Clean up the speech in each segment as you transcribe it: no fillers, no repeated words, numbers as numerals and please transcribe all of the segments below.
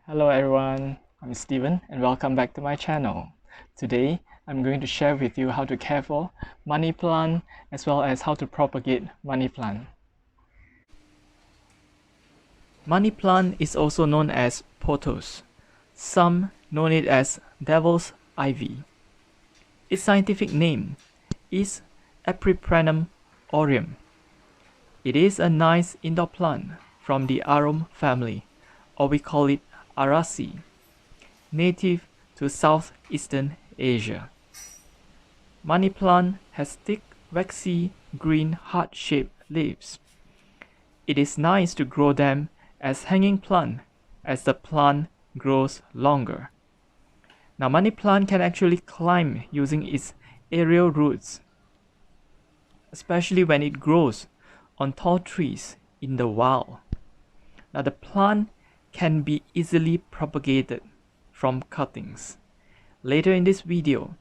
Hello everyone, I'm Steven and welcome back to my channel. Today, I'm going to share with you how to care for money plant as well as how to propagate money plant. Money plant is also known as Pothos. Some know it as devil's ivy. Its scientific name is Epipremnum aureum. It is a nice indoor plant from the arum family, or we call it Araceae, native to southeastern Asia. Money plant has thick, waxy, green, heart-shaped leaves. It is nice to grow them as hanging plant as the plant grows longer. Now money plant can actually climb using its aerial roots, especially when it grows on tall trees in the wild. Now the plant can be easily propagated from cuttings. Later in this video,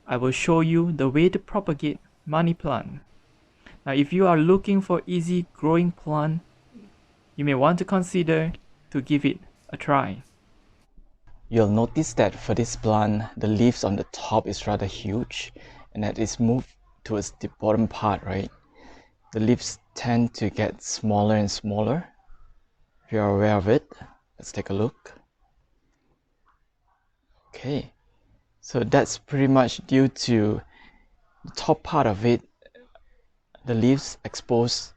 I will show you the way to propagate money plant. Now if you are looking for easy growing plant, you may want to consider to give it a try. You'll notice that for this plant, the leaves on the top is rather huge and that it's moved towards the bottom part, right? The leaves tend to get smaller and smaller. If you're aware of it, let's take a look. Okay, so that's pretty much due to the top part of it, the leaves exposed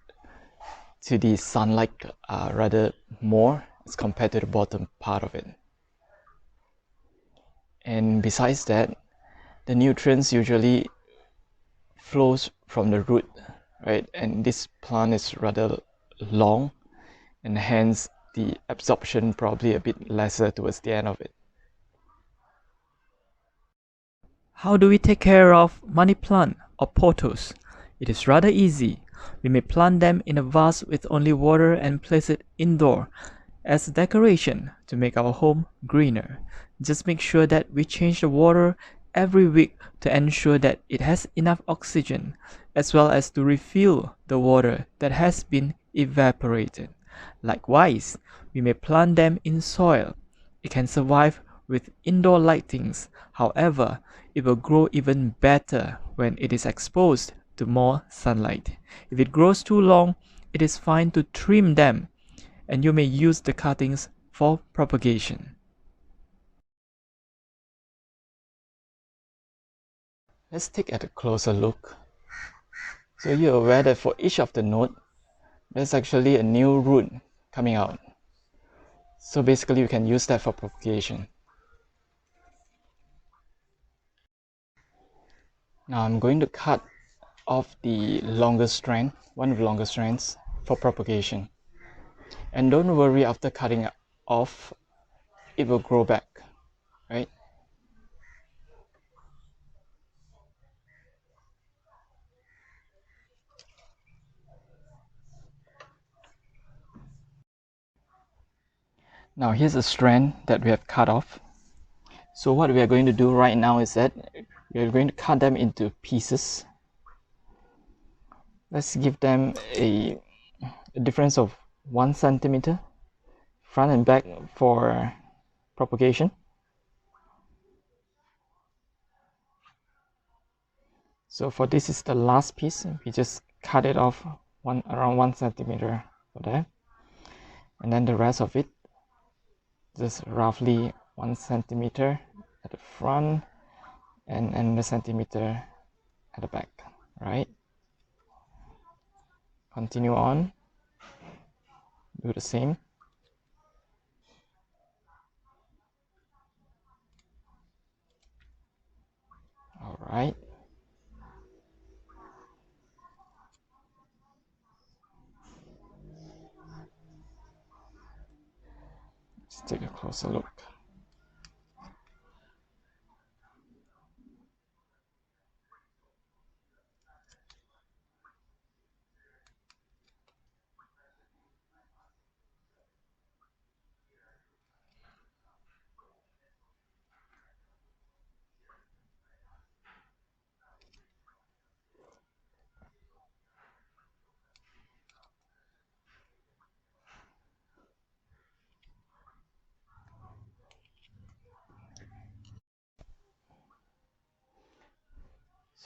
to the sunlight rather more as compared to the bottom part of it. And besides that, the nutrients usually flows from the root, right? And this plant is rather long and hence the absorption probably a bit lesser towards the end of it. How do we take care of money plant or pothos? It is rather easy. We may plant them in a vase with only water and place it indoor as decoration to make our home greener. Just make sure that we change the water every week to ensure that it has enough oxygen, as well as to refill the water that has been evaporated. Likewise, we may plant them in soil. It can survive with indoor lightings. However, it will grow even better when it is exposed to more sunlight. If it grows too long, it is fine to trim them, and you may use the cuttings for propagation. Let's take a closer look. So you're aware that for each of the node, there's actually a new root coming out. So basically you can use that for propagation. Now I'm going to cut off the longer strand, one of the longer strands for propagation. And don't worry, after cutting it off, it will grow back, right? Now here's a strand that we have cut off. So what we are going to do right now is that we are going to cut them into pieces. Let's give them a difference of 1 centimeter front and back for propagation. So for this is the last piece, we just cut it off around 1 centimeter for that, and then the rest of it just roughly 1 centimeter at the front and a centimeter at the back, right? Continue on, do the same. All right. Let's take a closer look.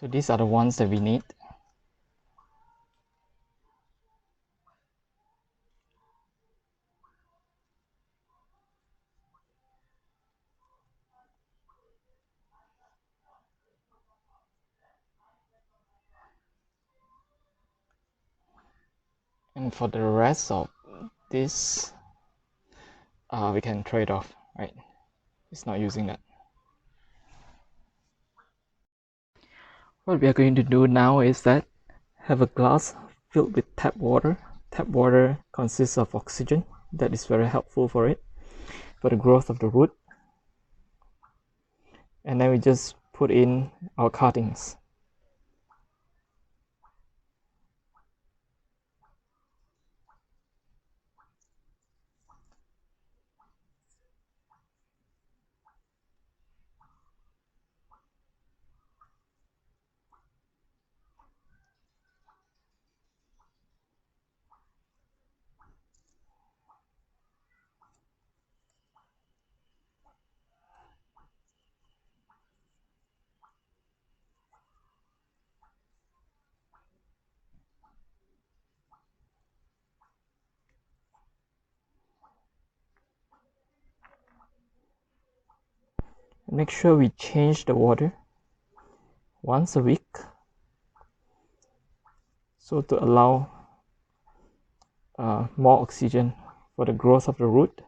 So these are the ones that we need. And for the rest of this, we can trade off, right? It's not using that. What we are going to do now is that have a glass filled with tap water. Tap water consists of oxygen. That is very helpful for it, for the growth of the root. And then we just put in our cuttings. Make sure we change the water once a week, so to allow more oxygen for the growth of the root.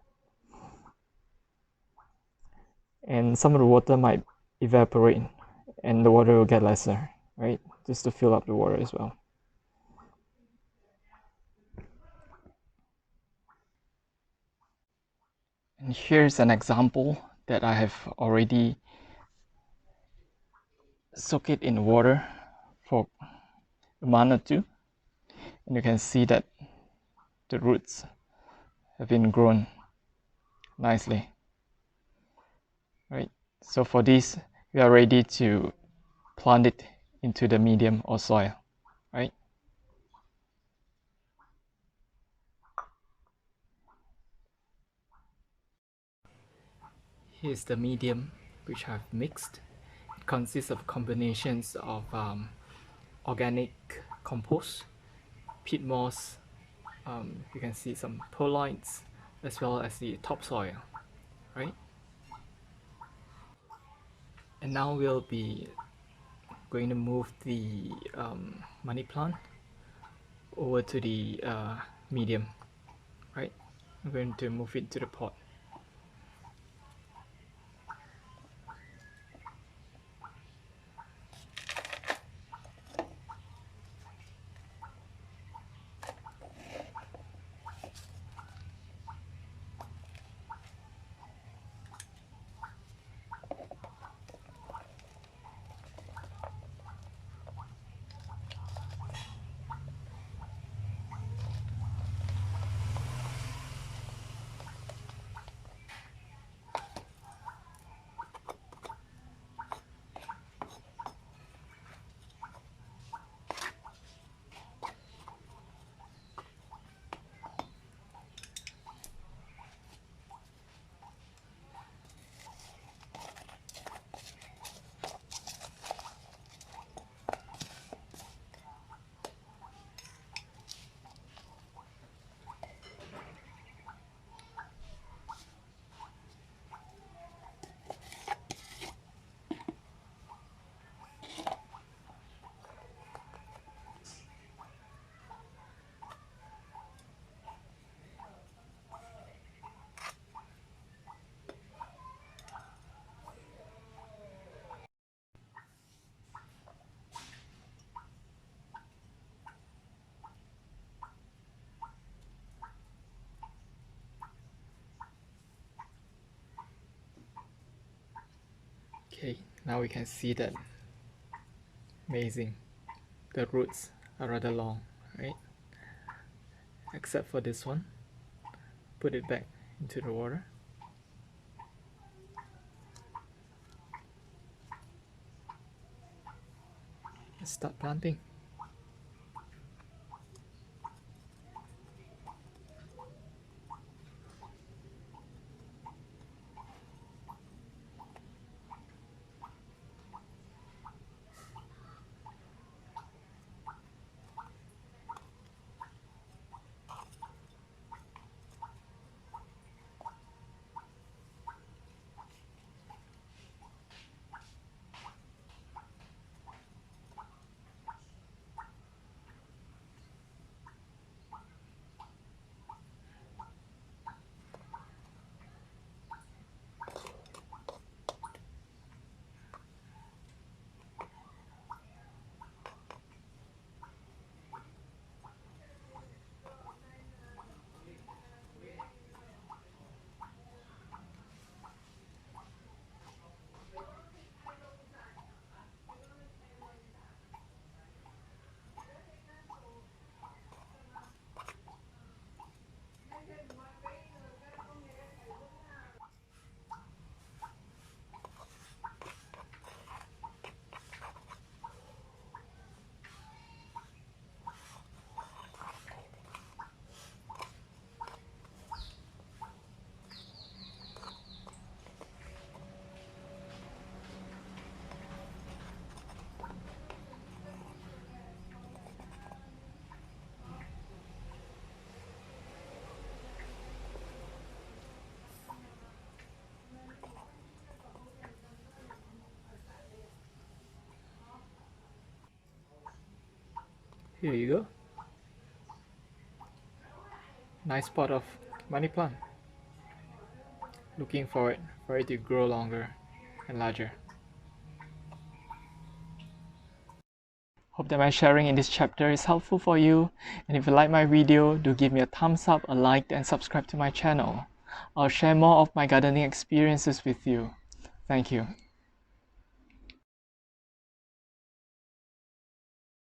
And some of the water might evaporate and the water will get lesser, right? Just to fill up the water as well. And here's an example that I have already soaked it in water for a month or two, and you can see that the roots have been grown nicely, right? So for this, we are ready to plant it into the medium or soil, right? Here's the medium which I've mixed. It consists of combinations of organic compost, peat moss, you can see some perlite, as well as the topsoil, right? And now we'll be going to move the money plant over to the medium, right? I'm going to move it to the pot. Okay, now we can see that. Amazing. The roots are rather long, right? Except for this one. Put it back into the water. Let's start planting. Here you go. Nice pot of money plant. Looking forward for it to grow longer and larger. Hope that my sharing in this chapter is helpful for you, and if you like my video, do give me a thumbs up, a like, and subscribe to my channel. I'll share more of my gardening experiences with you. Thank you.